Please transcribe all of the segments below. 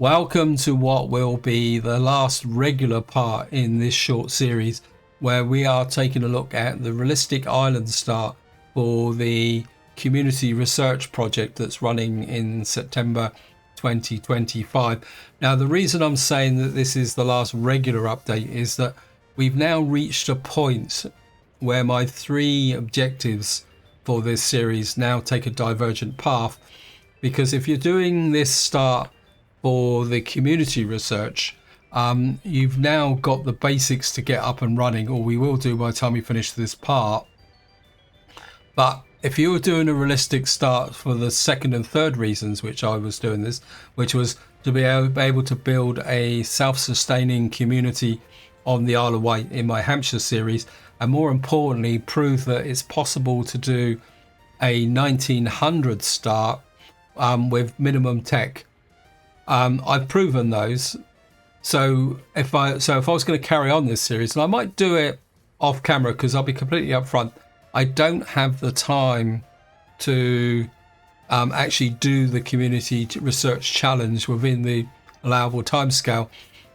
Welcome to what will be the last regular part in this short series, where we are taking a look at the Realistic Island start for the community research project that's running in September 2025. Now, the reason I'm saying that this is the last regular update is that we've now reached a point where my three objectives for this series now take a divergent path, because if you're doing this start for the community research, you've now got the basics to get up and running, or we will do by the time we finish this part. But if you were doing a realistic start for the second and third reasons, which I was doing this, which was to be able to build a self-sustaining community on the Isle of Wight in my Hampshire series, and more importantly, prove that it's possible to do a 1900 start with minimum tech. I've proven those. So if I was going to carry on this series, and I might do it off camera because I'll be completely upfront, I don't have the time to actually do the community research challenge within the allowable timescale.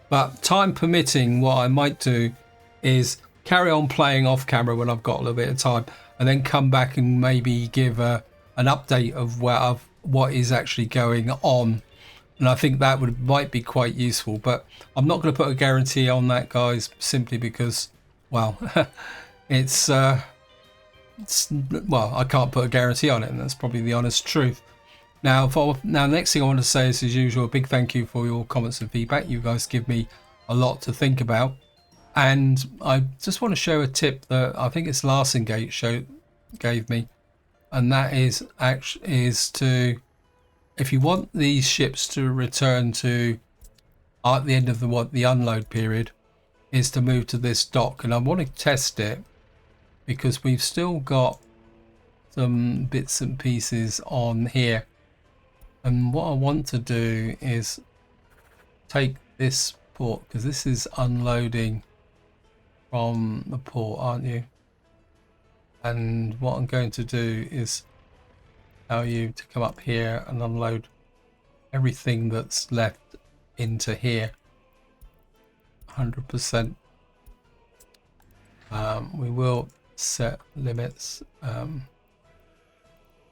But time permitting, what I might do is carry on playing off camera when I've got a little bit of time, and then come back and maybe give an update of what is actually going on. And I think that might be quite useful, but I'm not going to put a guarantee on that, guys, simply because, well, well, I can't put a guarantee on it, and that's probably the honest truth. Now, next thing I want to say is, as usual, a big thank you for your comments and feedback. You guys give me a lot to think about, and I just want to show a tip that I think it's Larsengate gave me, and that is to, if you want these ships to return to at the end of the unload period, is to move to this dock. And I want to test it because we've still got some bits and pieces on here. And what I want to do is take this port, because this is unloading from the port, aren't you? And what I'm going to do is allow you to come up here and unload everything that's left into here 100%. We will set limits. I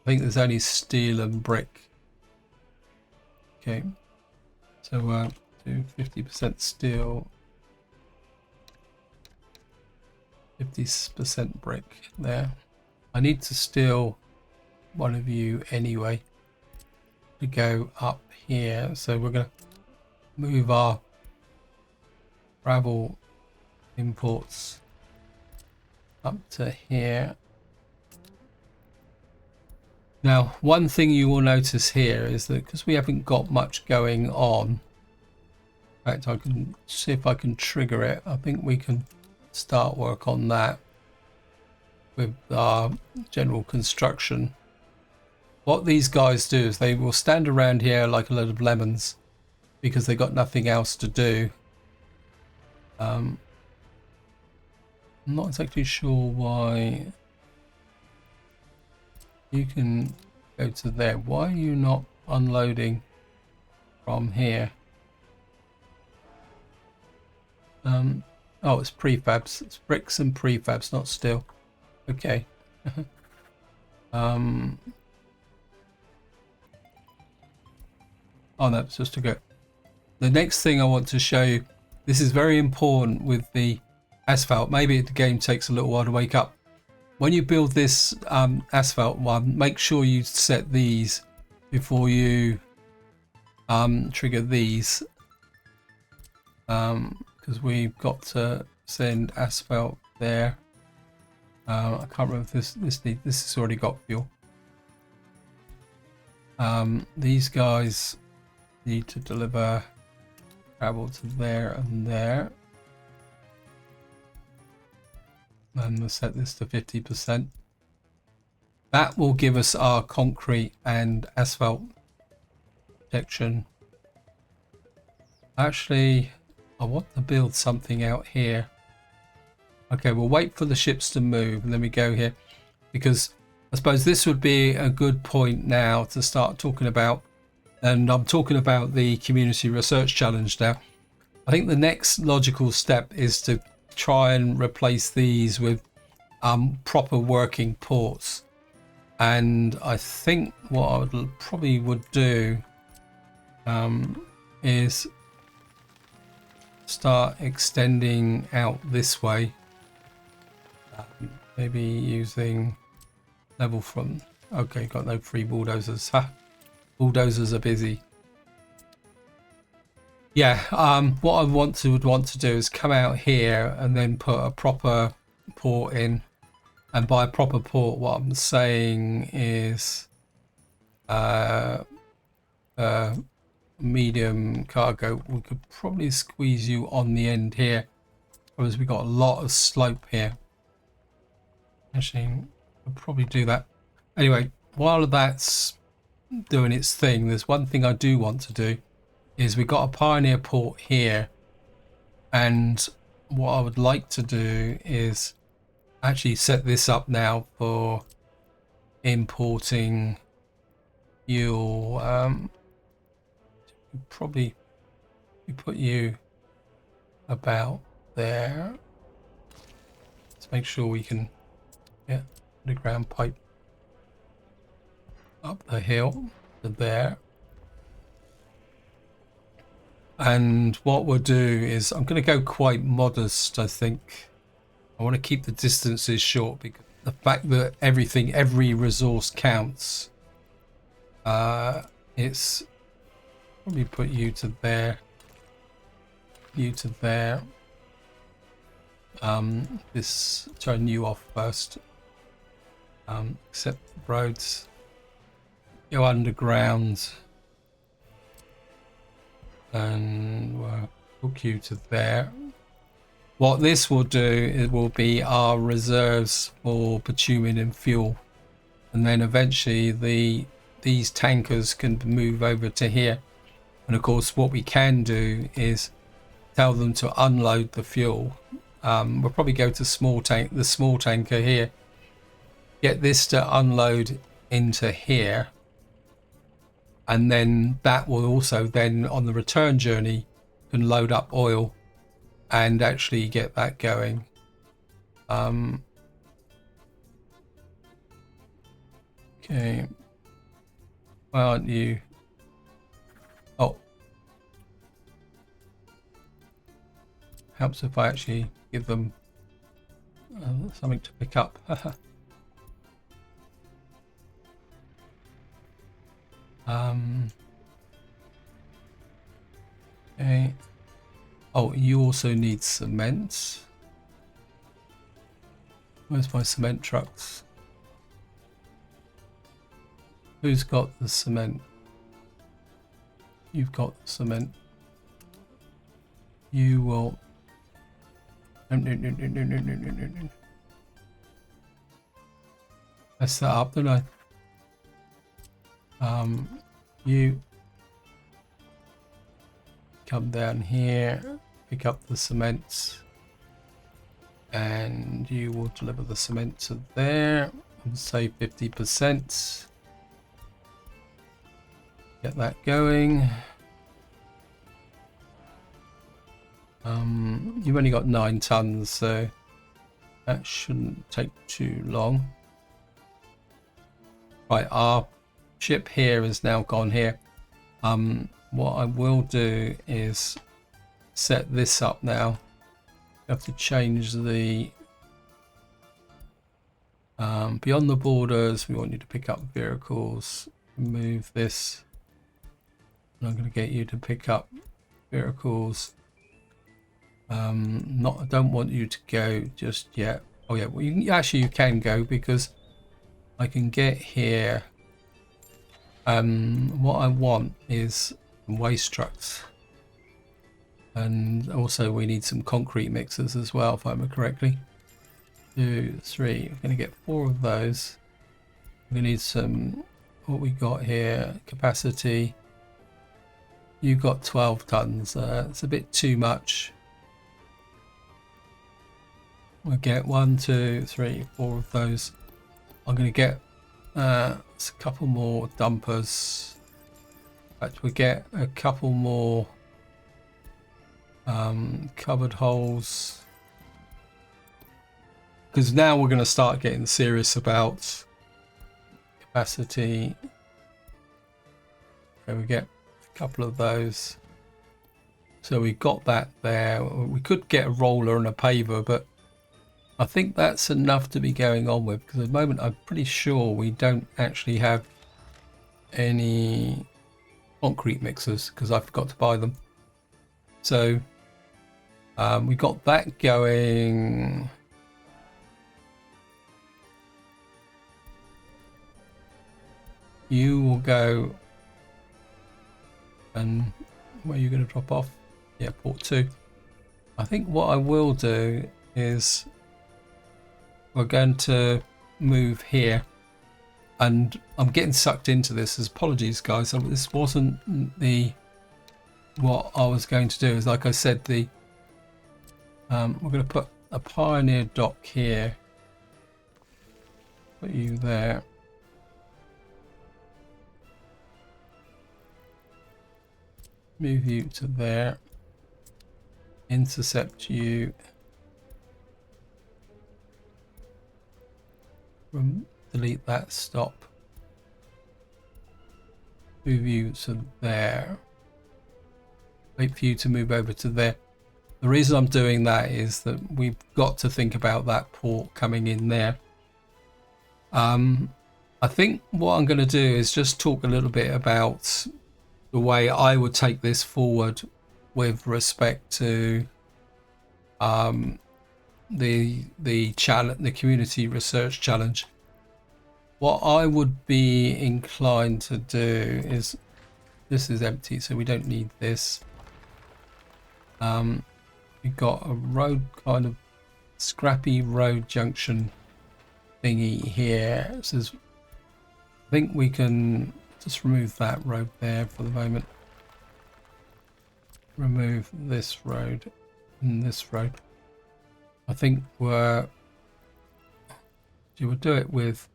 think there's only steel and brick. Okay, so do 50% steel, 50% brick there. I need to steal one of you anyway to go up here, so we're going to move our gravel imports up to here. Now, one thing you will notice here is that because we haven't got much going on, in fact, I can see if I can trigger it. I think we can start work on that with our general construction. What these guys do is they will stand around here like a load of lemons because they got nothing else to do. I'm not exactly sure why. You can go to there. Why are you not unloading from here? Oh, it's prefabs. It's bricks and prefabs, not steel. Okay. Oh no, it's just a go. The next thing I want to show you, this is very important with the asphalt. Maybe the game takes a little while to wake up. When you build this asphalt one, make sure you set these before you trigger these, because we've got to send asphalt there. I can't remember if this has already got fuel. These guys need to deliver travel to there and there. And we'll set this to 50%. That will give us our concrete and asphalt protection. Actually, I want to build something out here. Okay, we'll wait for the ships to move and then we go here, because I suppose this would be a good point now to start talking about And I'm talking about the Community Research Challenge now. I think the next logical step is to try and replace these with proper working ports. And I think what I would probably do is start extending out this way. Maybe using level from... Okay, got no free bulldozers. Ha! Bulldozers are busy. Yeah, what I would want to do is come out here and then put a proper port in. And by proper port, what I'm saying is medium cargo. We could probably squeeze you on the end here, because we got a lot of slope here. Actually, we'll probably do that. Anyway, while that's doing its thing, there's one thing I do want to do, is we got a Pioneer port here, and what I would like to do is actually set this up now for importing fuel. Probably put you about there. Let's make sure we can get underground pipe up the hill to there. And what we'll do is, I'm going to go quite modest, I think. I want to keep the distances short, because the fact that every resource counts. It's probably put you to there, you to there. This turn you off first. Accept roads. Go underground. And we'll hook you to there. What this will do, it will be our reserves for bitumen and fuel, and then eventually these tankers can move over to here. And of course, what we can do is tell them to unload the fuel. We'll probably go to the small tanker here. Get this to unload into here, and then that will also then on the return journey can load up oil and actually get that going. Okay. Why aren't you? Oh. Helps if I actually give them something to pick up. Okay. Oh, you also need cement. Where's my cement trucks? Who's got the cement? You've got the cement. You will... No. Mess that up, didn't I? You come down here, pick up the cement, and you will deliver the cement to there and save 50%. Get that going. You've only got 9 tons, so that shouldn't take too long. Right, our ship here is now gone here. What I will do is set this up now. You have to change the beyond the borders. We want you to pick up vehicles. Move this. And I'm going to get you to pick up vehicles. I don't want you to go just yet. Oh yeah, well you can go, because I can get here. What I want is waste trucks, and also we need some concrete mixers as well, if I remember correctly. 2, 3. I'm going to get 4 of those. We need some. What we got here? Capacity. You got 12 tons. It's a bit too much. We'll get 1, 2, 3, 4 of those. I'm going to get a couple more dumpers. But we get a couple more cupboard holes, because now we're going to start getting serious about capacity. Okay, we get a couple of those. So we got that there. We could get a roller and a paver, but I think that's enough to be going on with, because at the moment I'm pretty sure we don't actually have any concrete mixers because I forgot to buy them. So we got that going. You will go, and where are you going to drop off? Yeah, port 2. I think what I will do is we're going to move here, and I'm getting sucked into this. Apologies, guys. This wasn't what I was going to do. Is like I said, we're going to put a pioneer dock here. Put you there. Move you to there. Intercept you. Delete that, stop. Move you to there. Wait for you to move over to there. The reason I'm doing that is that we've got to think about that port coming in there. I think what I'm going to do is just talk a little bit about the way I would take this forward with respect to the challenge, the community research challenge. What I would be inclined to do is, this is empty, so we don't need this. We've got a road, kind of scrappy road junction thingy here. So I think we can just remove that road there for the moment. Remove this road and this road. I think we'll do it with,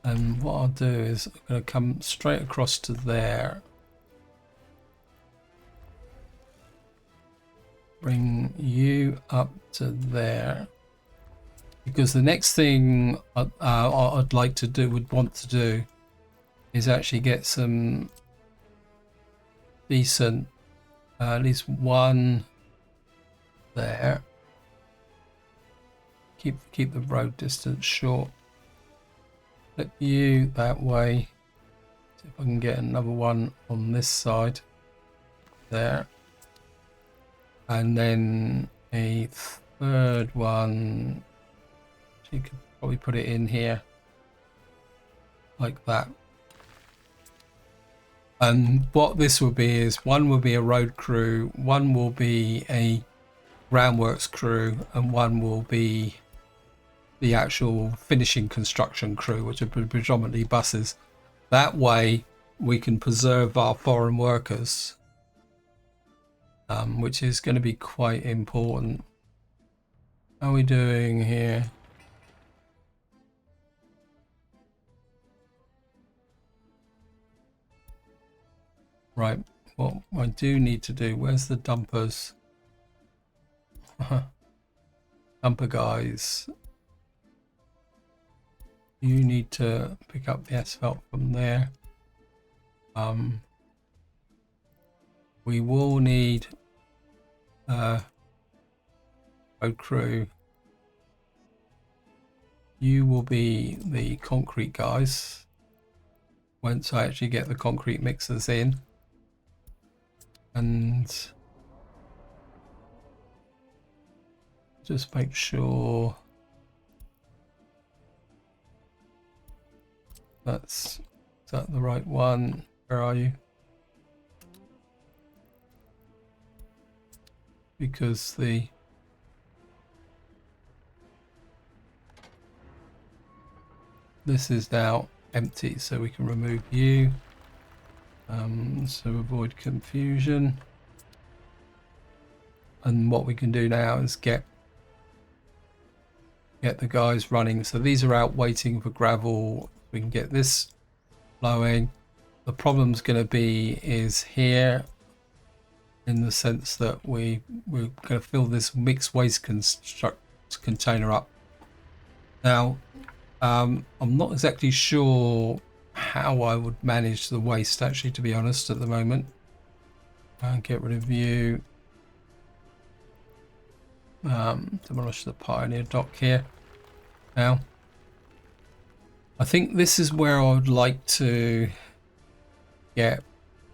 and what I'll do is I'm going to come straight across to there. Bring you up to there. Because the next thing I'd like to do, would want to do, is actually get some decent, at least one there. Keep the road distance short. Flip you that way. See if I can get another one on this side. There. And then a third one. You could probably put it in here like that. And what this will be is, one will be a road crew, one will be a groundworks crew, and one will be the actual finishing construction crew, which are predominantly buses. That way we can preserve our foreign workers, which is going to be quite important. How are we doing here? Right, what I do need to do, where's the dumpers? Dumper guys. You need to pick up the asphalt from there. We will need road crew. You will be the concrete guys once I actually get the concrete mixers in. And just make sure is that the right one? Where are you? Because this is now empty, so we can remove you. So avoid confusion. And what we can do now is get the guys running. So these are out waiting for gravel. We can get this flowing. the problem's going to be is here, in the sense that we're going to fill this mixed waste container up. Now, I'm not exactly sure how I would manage the waste, actually, to be honest, at the moment. And get rid of you. Demolish the Pioneer dock here. Now, I think this is where I would like to get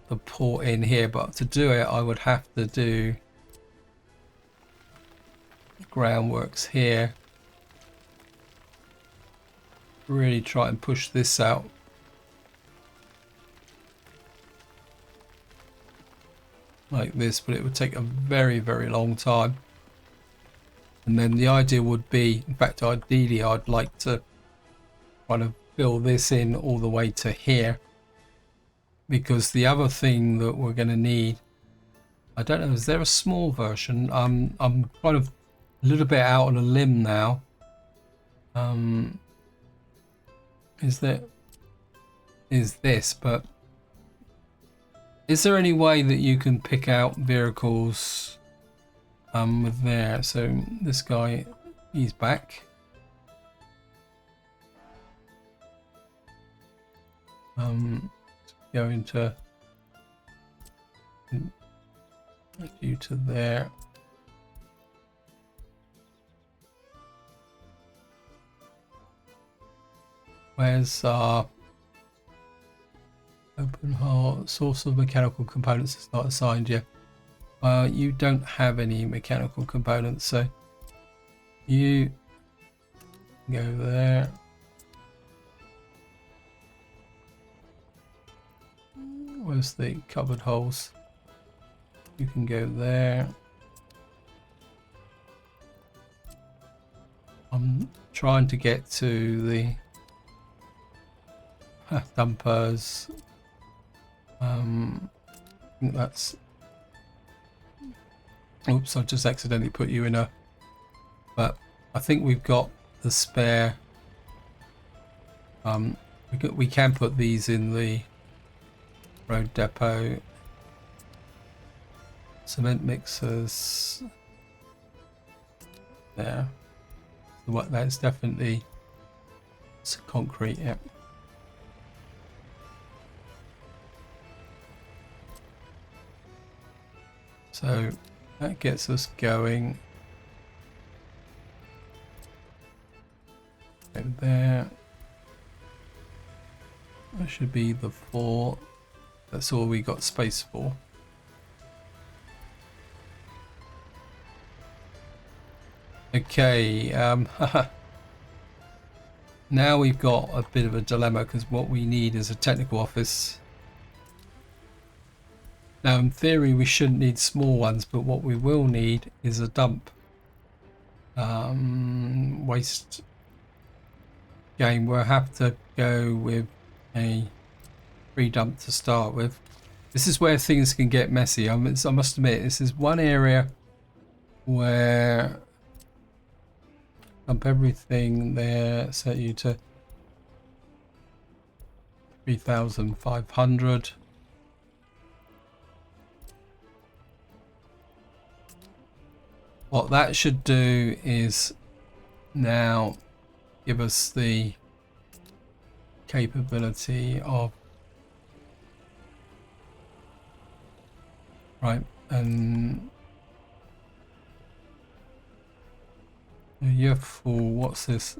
the port in here, but to do it I would have to do groundworks here. Really try and push this out. Like this, but it would take a very, very long time. And then the idea would be, in fact, ideally I'd like to kind of fill this in all the way to here, because the other thing that we're going to need, I don't know, is there a small version? I'm kind of a little bit out on a limb now. Is this, but is there any way that you can pick out vehicles with there? So this guy, he's back. Go into you to there. Where's our open heart? Source of mechanical components is not assigned yet. You don't have any mechanical components, so you go there. Where's the cupboard holes? You can go there. I'm trying to get to the dumpers. I think that's... Oops, I just accidentally put you in a... But I think we've got the spare. We can put these in the road depot. Cement mixers there. So what, that's definitely, it's concrete, yeah. So that gets us going. Over there. That should be the 4. That's all we got space for. Okay, now we've got a bit of a dilemma, because what we need is a technical office. Now, in theory, we shouldn't need small ones, but what we will need is a dump. Waste game, we'll have to go with a free dump to start with. This is where things can get messy. I must admit, this is one area where dump everything there, set you to 3,500. What that should do is now give us the capability of, right, and you're full. What's this?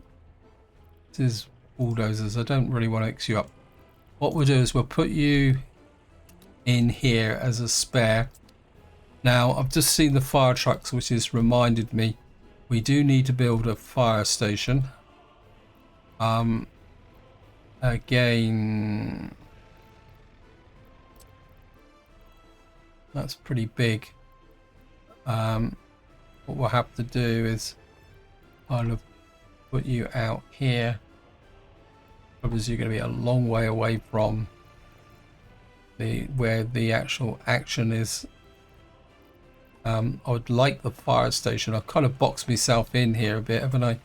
This is bulldozers. I don't really want to X you up. What we'll do is we'll put you in here as a spare. Now, I've just seen the fire trucks, which has reminded me we do need to build a fire station. Again, that's pretty big. What we'll have to do is kind of put you out here, because you're going to be a long way away from where the actual action is. I would like the fire station. I've kind of boxed myself in here a bit, haven't I?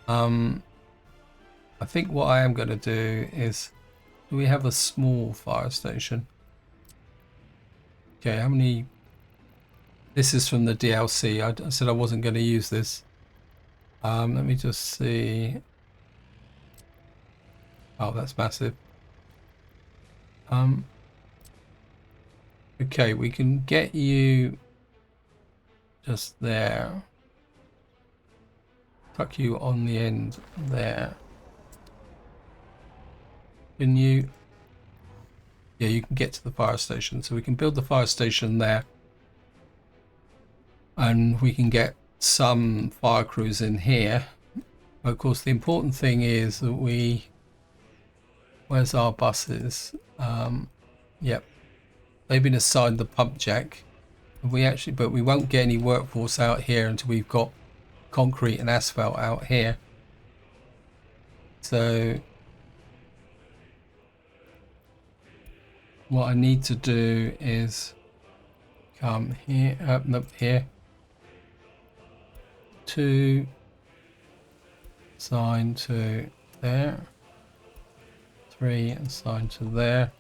I think what I am going to do is Do we have a small fire station? Okay, how many? This is from the DLC. I said I wasn't going to use this. Let me just see. Oh, that's massive. Okay, we can get you just there. Tuck you on the end there. Can you? Yeah, you can get to the fire station. So we can build the fire station there. And we can get some fire crews in here. But of course, the important thing is that we... Where's our buses? Yep. They've been assigned the pump jack. But we won't get any workforce out here until we've got concrete and asphalt out here. So what I need to do is come here, up here, 2, assign to there, 3, assign to there.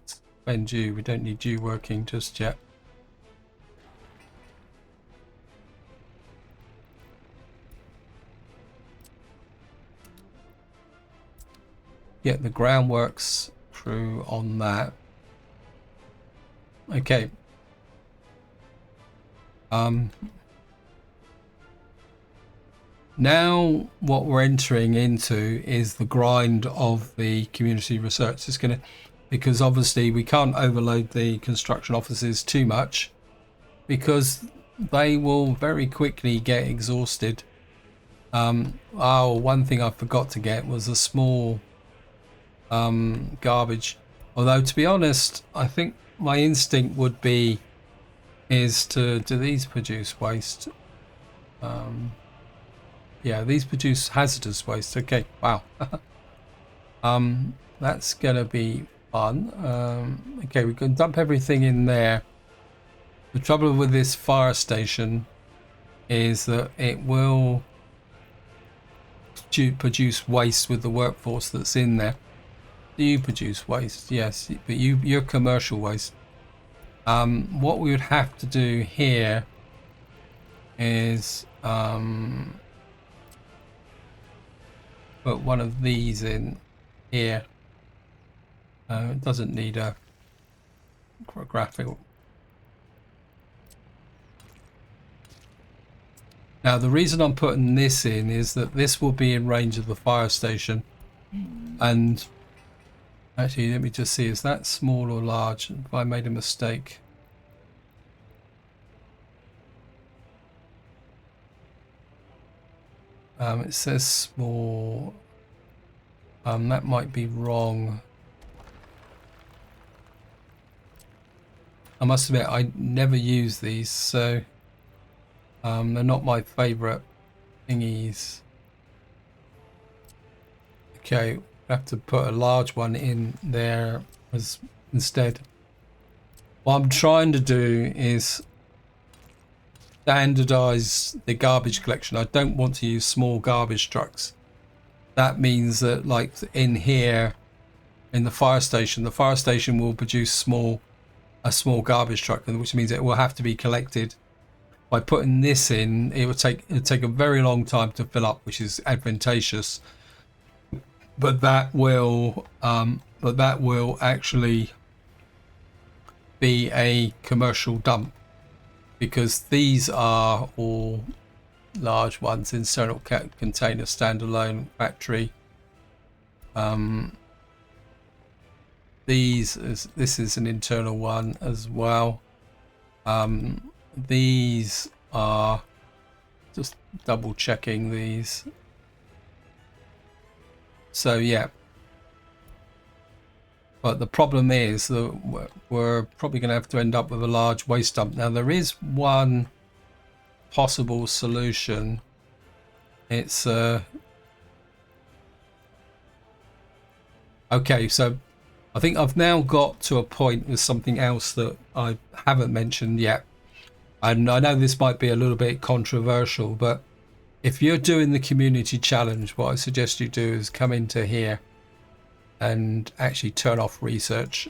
Spend you. We don't need you working just yet. Get the groundworks crew on that. Okay. Now what we're entering into is the grind of the community research. It's going to, because obviously we can't overload the construction offices too much because they will very quickly get exhausted. Oh, one thing I forgot to get was a small garbage. Although to be honest, I think my instinct would be is to do these produce waste. Yeah, these produce hazardous waste. Okay, wow. That's gonna be fun. Okay, we can dump everything in there. The trouble with this fire station is that it will produce waste with the workforce that's in there. Do you produce waste? Yes, but you're commercial waste. What we would have to do here is put one of these in here. It doesn't need a graphic. Now the reason I'm putting this in is that this will be in range of the fire station. And actually, let me just see, is that small or large? If I made a mistake. It says small. That might be wrong. I must admit, I never use these, so they're not my favorite thingies. Okay, I have to put a large one in there as instead. What I'm trying to do is standardize the garbage collection. I don't want to use small garbage trucks. That means that, like in here, in the fire station will produce a small garbage truck, which means it will have to be collected. By putting this in, it'll take a very long time to fill up, which is advantageous. But that will actually be a commercial dump, because these are all large ones, internal container, standalone factory. This is an internal one as well. These are just double checking these. So yeah, but the problem is that we're probably going to have to end up with a large waste dump. Now there is one possible solution. It's okay, so I think I've now got to a point with something else that I haven't mentioned yet. And I know this might be a little bit controversial, but if you're doing the community challenge, what I suggest you do is come into here and actually turn off research.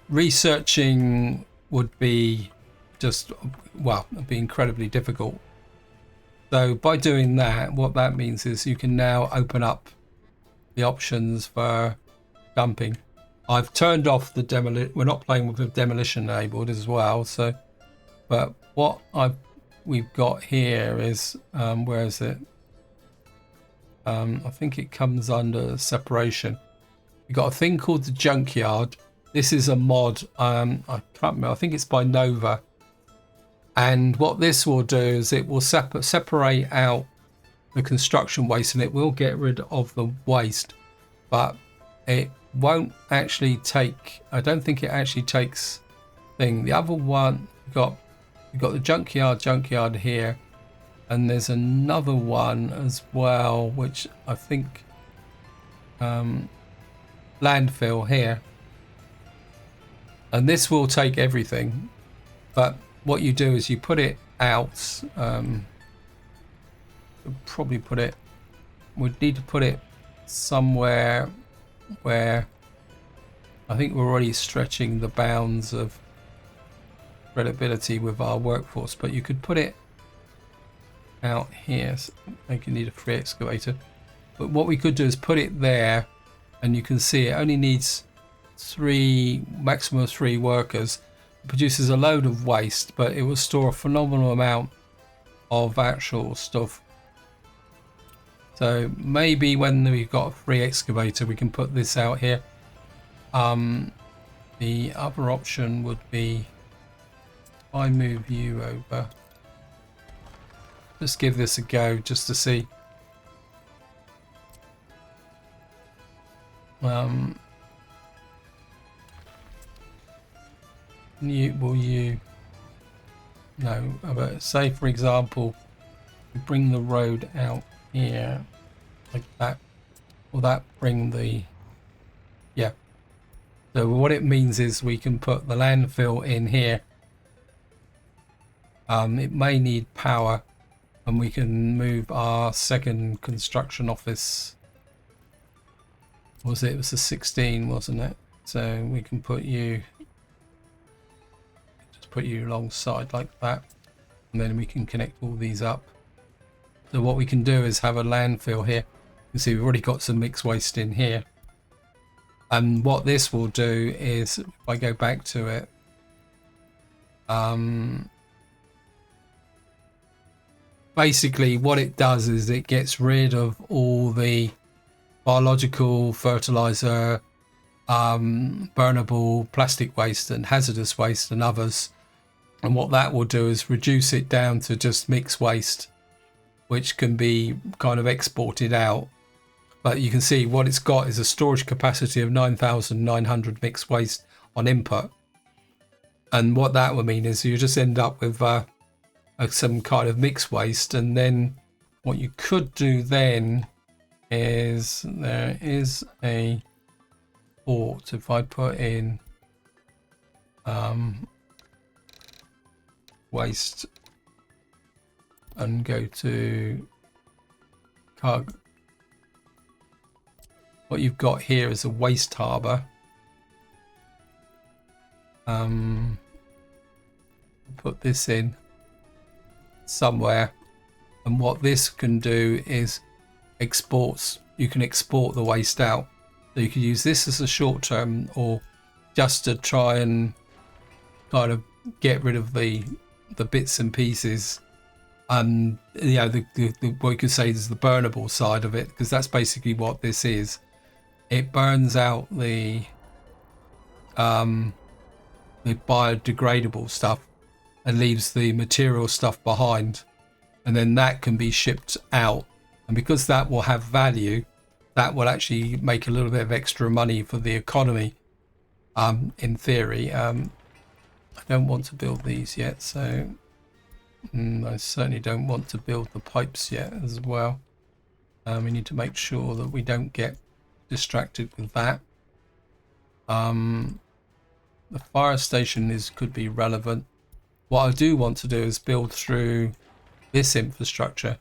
Researching would be just, well, it'd be incredibly difficult. So by doing that, what that means is you can now open up the options for dumping. I've turned off the demolition. We're not playing with the demolition enabled as well. So, but what we've got here is, where is it? I think it comes under separation. We've got a thing called the junkyard. This is a mod. I can't remember. I think it's by Nova. And what this will do is it will separate out the construction waste, and it will get rid of the waste, but it won't actually take, I don't think it actually takes thing. The other one, you've got the junkyard here, and there's another one as well, which I think landfill here, and this will take everything. But what you do is you put it out, probably put it, we'd need to put it somewhere where I think we're already stretching the bounds of credibility with our workforce, but you could put it out here. So I think you need a free excavator, but what we could do is put it there, and you can see it only needs maximum of 3 workers. It produces a load of waste, but it will store a phenomenal amount of actual stuff. So maybe when we've got a free excavator, we can put this out here. The other option would be, if I move you over, let's give this a go just to see. No, but say for example, we bring the road out here like that. Will that bring the, yeah. So what it means is we can put the landfill in here. It may need power, and we can move our second construction office. It was a 16, wasn't it? So we can put you, just put you alongside like that, and then we can connect all these up. So what we can do is have a landfill here. You can see we've already got some mixed waste in here. And what this will do is, if I go back to it, basically what it does is it gets rid of all the biological, fertilizer, burnable plastic waste and hazardous waste and others. And what that will do is reduce it down to just mixed waste, which can be kind of exported out. But you can see what it's got is a storage capacity of 9,900 mixed waste on input. And what that would mean is you just end up with some kind of mixed waste. And then what you could do then is, there is a port. If I put in waste and go to cargo, what you've got here is a waste harbour. Put this in somewhere, and what this can do is exports. You can export the waste out, so you can use this as a short term, or just to try and kind of get rid of the bits and pieces. And you know, the what you could say is the burnable side of it, because that's basically what this is. It burns out the biodegradable stuff and leaves the material stuff behind, and then that can be shipped out. And because that will have value, that will actually make a little bit of extra money for the economy, in theory. I don't want to build these yet, so I certainly don't want to build the pipes yet as well. We need to make sure that we don't get distracted with that. The fire station could be relevant. What I do want to do is build through this infrastructure.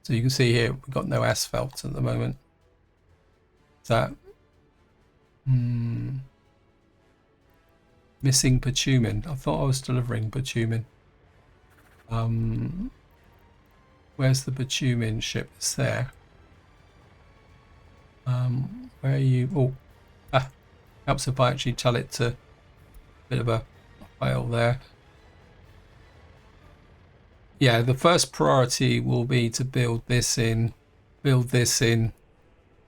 So you can see here we've got no asphalt at the moment. Is that missing bitumen? I thought I was delivering bitumen. Where's the bitumen ship? It's there. Where are you? Oh, helps if I actually tell it to. A bit of a fail there. Yeah, the first priority will be to build this in,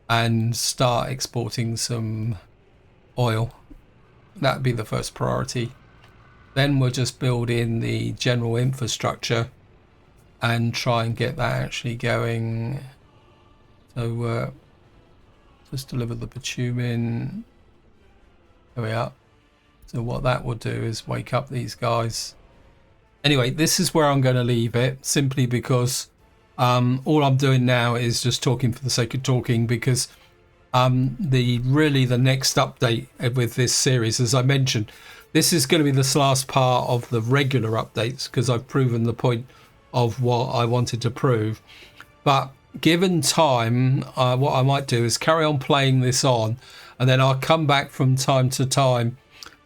and start exporting some oil. That'd be the first priority. Then we'll just build in the general infrastructure and try and get that actually going. So just deliver the bitumen. There we are. So what that will do is wake up these guys. Anyway, this is where I'm going to leave it, simply because all I'm doing now is just talking for the sake of talking, because the next update with this series, as I mentioned, this is going to be this last part of the regular updates, because I've proven the point of what I wanted to prove. But given time, what I might do is carry on playing this on, and then I'll come back from time to time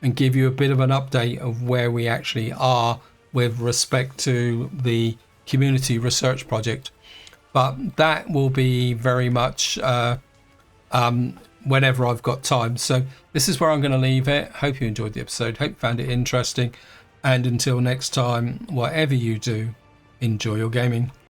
and give you a bit of an update of where we actually are with respect to the community research project. But that will be very much whenever I've got time. So this is where I'm going to leave it. Hope you enjoyed the episode. Hope you found it interesting. And until next time, whatever you do, enjoy your gaming.